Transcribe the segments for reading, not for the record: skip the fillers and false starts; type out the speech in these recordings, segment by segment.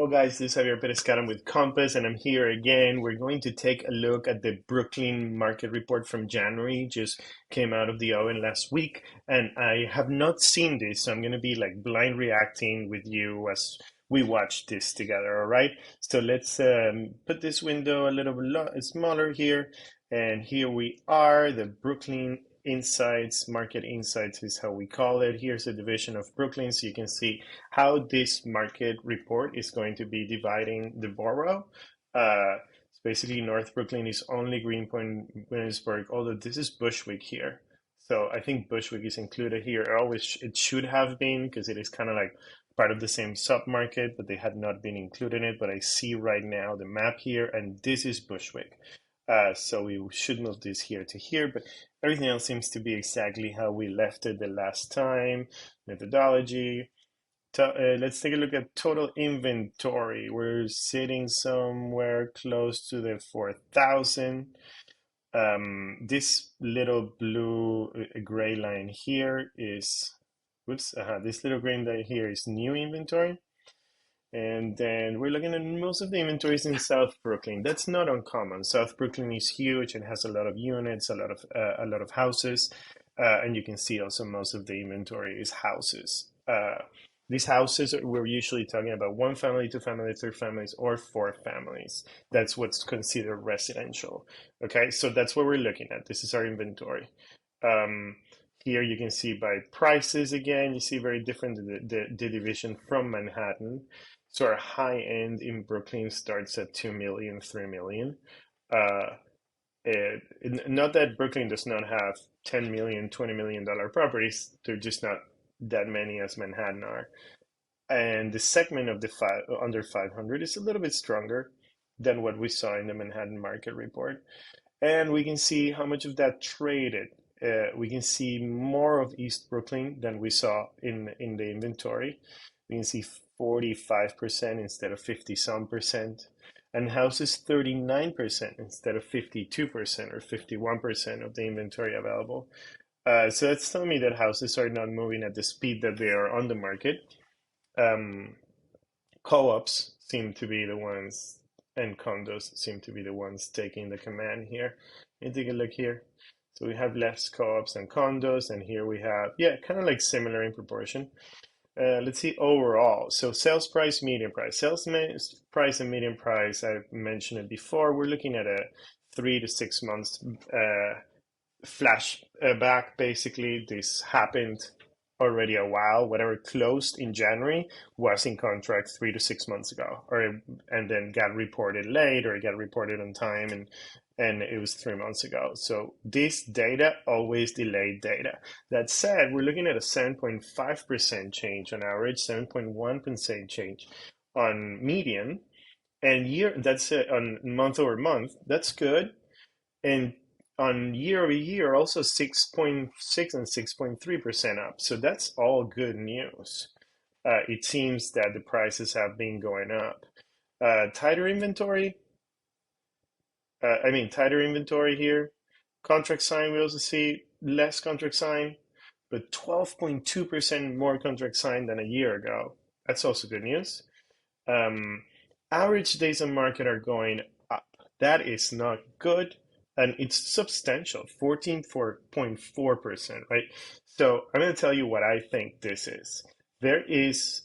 Hello, guys. This is Javier Perez-Karam with Compass, and I'm here again. We're going to take a look at the Brooklyn market report from January. Just came out of the oven last week, and I have not seen this, so I'm going to be like blind reacting with you as we watch this together. All right. So let's put this window a little bit smaller here, and here we are, the Brooklyn Insights, Market Insights is how we call it. Here's a division of Brooklyn, so you can see how this market report is going to be dividing the borough. So basically, North Brooklyn is only Greenpoint, Williamsburg, although this is Bushwick here. So I think Bushwick is included here. It should have been because it is kind of like part of the same submarket, but they had not been included in it. But I see right now the map here, and this is Bushwick. So we should move this here to here, but everything else seems to be exactly how we left it the last time. Methodology. Let's take a look at total inventory. We're sitting somewhere close to the 4,000. This little blue gray line here is, this little green line here is new inventory. And then we're looking at most of the inventories in South Brooklyn. That's not uncommon. South Brooklyn is huge and has a lot of units, a lot of houses, and you can see also most of the inventory is houses. These houses, we're usually talking about one family, two families, three families, or four families. That's what's considered residential. Okay, so that's what we're looking at. This is our inventory. Here you can see by prices again. You see very different the division from Manhattan. So our high end in Brooklyn starts at 2 million, 3 million. Not that Brooklyn does not have 10 million, $20 million properties. They're just not that many as Manhattan are. And the segment of the under 500 is a little bit stronger than what we saw in the Manhattan market report. And we can see how much of that traded. We can see more of East Brooklyn than we saw in the inventory. We can see 45% instead of 50-some%, and houses 39% instead of 52% or 51% of the inventory available. So that's telling me that houses are not moving at the speed that they are on the market. Co-ops seem to be the ones, and condos seem to be the ones taking the command here. Let me take a look here. So we have less co-ops and condos, and here we have, kind of like similar in proportion. Let's see overall. So sales price, median price. Sales price and median price, I've mentioned it before. We're looking at a 3 to 6 months flash back. Basically, this happened already a while. Whatever closed in January was in contract 3 to 6 months ago, and then got reported late, or it got reported on time, and it was 3 months ago. So this data always delayed data. That said, we're looking at a 7.5% change on average, 7.1% change on median, and that's on month over month. That's good. And on year over year, also 6.6 and 6.3% up. So that's all good news. It seems that the prices have been going up. Tighter inventory here. Contract sign, we also see less contract sign, but 12.2% more contract sign than a year ago. That's also good news. Average days on market are going up. That is not good, and it's substantial, 14.4%, right? So I'm going to tell you what I think this is. There is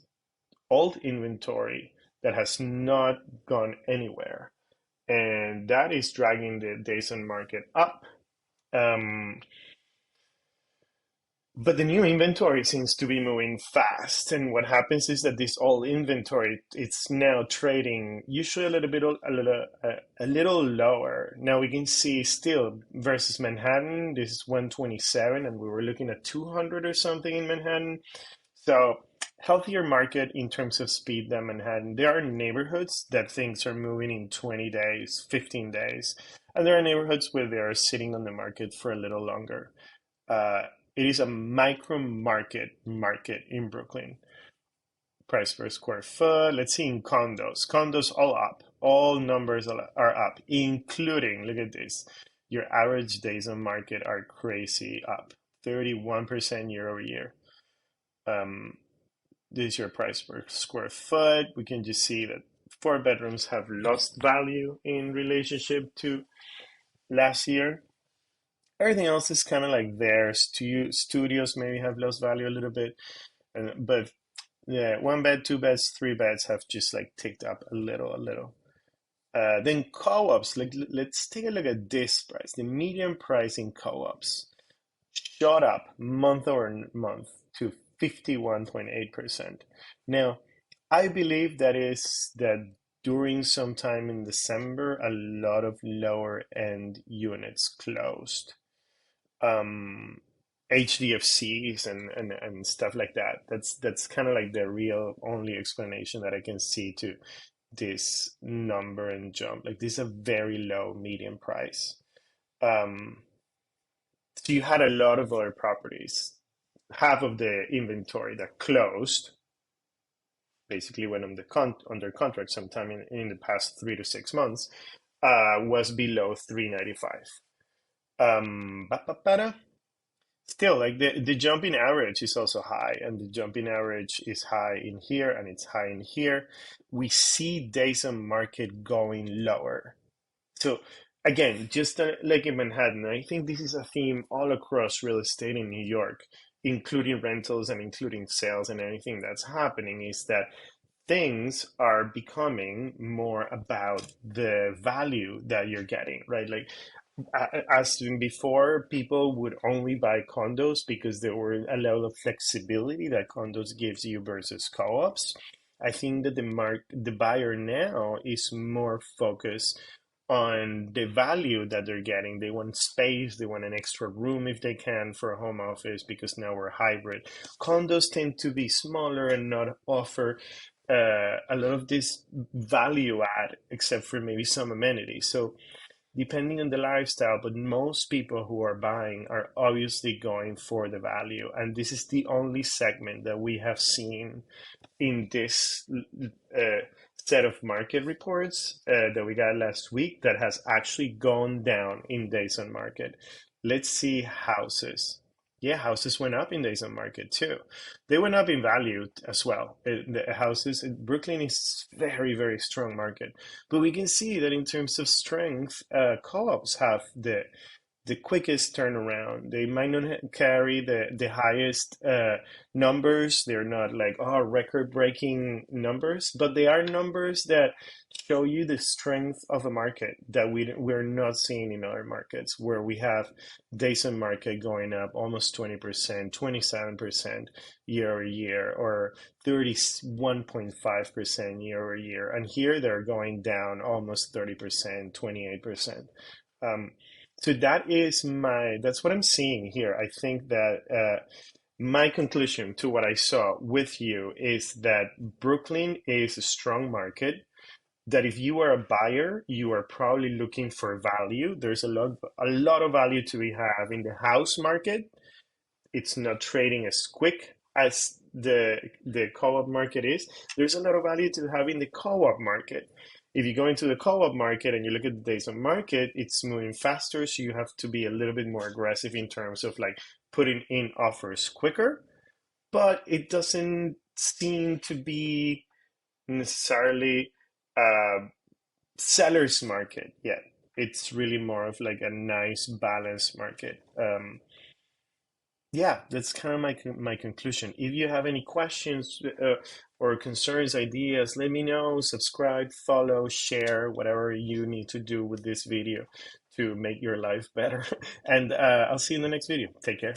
old inventory that has not gone anywhere, and that is dragging the days on market up. But the new inventory seems to be moving fast, and what happens is that this old inventory, it's now trading usually a little lower. Now we can see still versus Manhattan, this is 127, and we were looking at 200 or something in Manhattan. So healthier market in terms of speed than Manhattan. There are neighborhoods that things are moving in 20 days, 15 days, and there are neighborhoods where they are sitting on the market for a little longer. It is a micro market in Brooklyn. Price per square foot. Let's see in condos. Condos all up. All numbers are up, including, look at this, your average days on market are crazy up, 31% year over year. This is your price per square foot. We can just see that 4 bedrooms have lost value in relationship to last year. Everything else is kind of like there. Studios maybe have lost value a little bit, but yeah, 1 bed, 2 beds, 3 beds have just like ticked up a little. Then co-ops, like let's take a look at this price. The median price in co-ops shot up month over month to 51.8%. Now, I believe that during some time in December, a lot of lower end units closed. HDFCs and stuff like that. That's kind of like the real only explanation that I can see to this number and jump. Like this is a very low median price. Um, so you had a lot of other properties. Half of the inventory that closed basically went under contract sometime in the past 3 to 6 months, was below 395. Still, like the jumping average is also high, and the jumping average is high in here and it's high in here. We see days on market going lower. So again, just like in Manhattan, I think this is a theme all across real estate in New York, including rentals and including sales and anything that's happening, is that things are becoming more about the value that you're getting, right? Like as before, people would only buy condos because there were a level of flexibility that condos gives you versus co-ops. I think that the buyer now is more focused on the value that they're getting. They want space, they want an extra room if they can for a home office because now we're hybrid. Condos tend to be smaller and not offer a lot of this value add, except for maybe some amenities. So depending on the lifestyle, but most people who are buying are obviously going for the value. And this is the only segment that we have seen in this set of market reports that we got last week that has actually gone down in days on market. Let's see houses. Yeah, houses went up in days on market too. They went up in value as well. The houses in Brooklyn is very, very strong market. But we can see that in terms of strength, co-ops have the quickest turnaround. They might not carry the highest numbers. They're not like, oh, record-breaking numbers, but they are numbers that show you the strength of a market that we're not seeing in other markets, where we have days on market going up almost 20%, 27% year over year, or 31.5% year over year. And here they're going down almost 30%, 28%. So that's what I'm seeing here. I think that my conclusion to what I saw with you is that Brooklyn is a strong market, that if you are a buyer, you are probably looking for value. There's a lot of value to be had in the house market. It's not trading as quick as the co-op market is. There's a lot of value to have in the co-op market. If you go into the co-op market and you look at the days on market, it's moving faster, so you have to be a little bit more aggressive in terms of like putting in offers quicker. But it doesn't seem to be necessarily a seller's market yet. It's really more of like a nice balanced market. Yeah, that's kind of my conclusion. If you have any questions or concerns, ideas, let me know. Subscribe, follow, share, whatever you need to do with this video to make your life better. And I'll see you in the next video. Take care.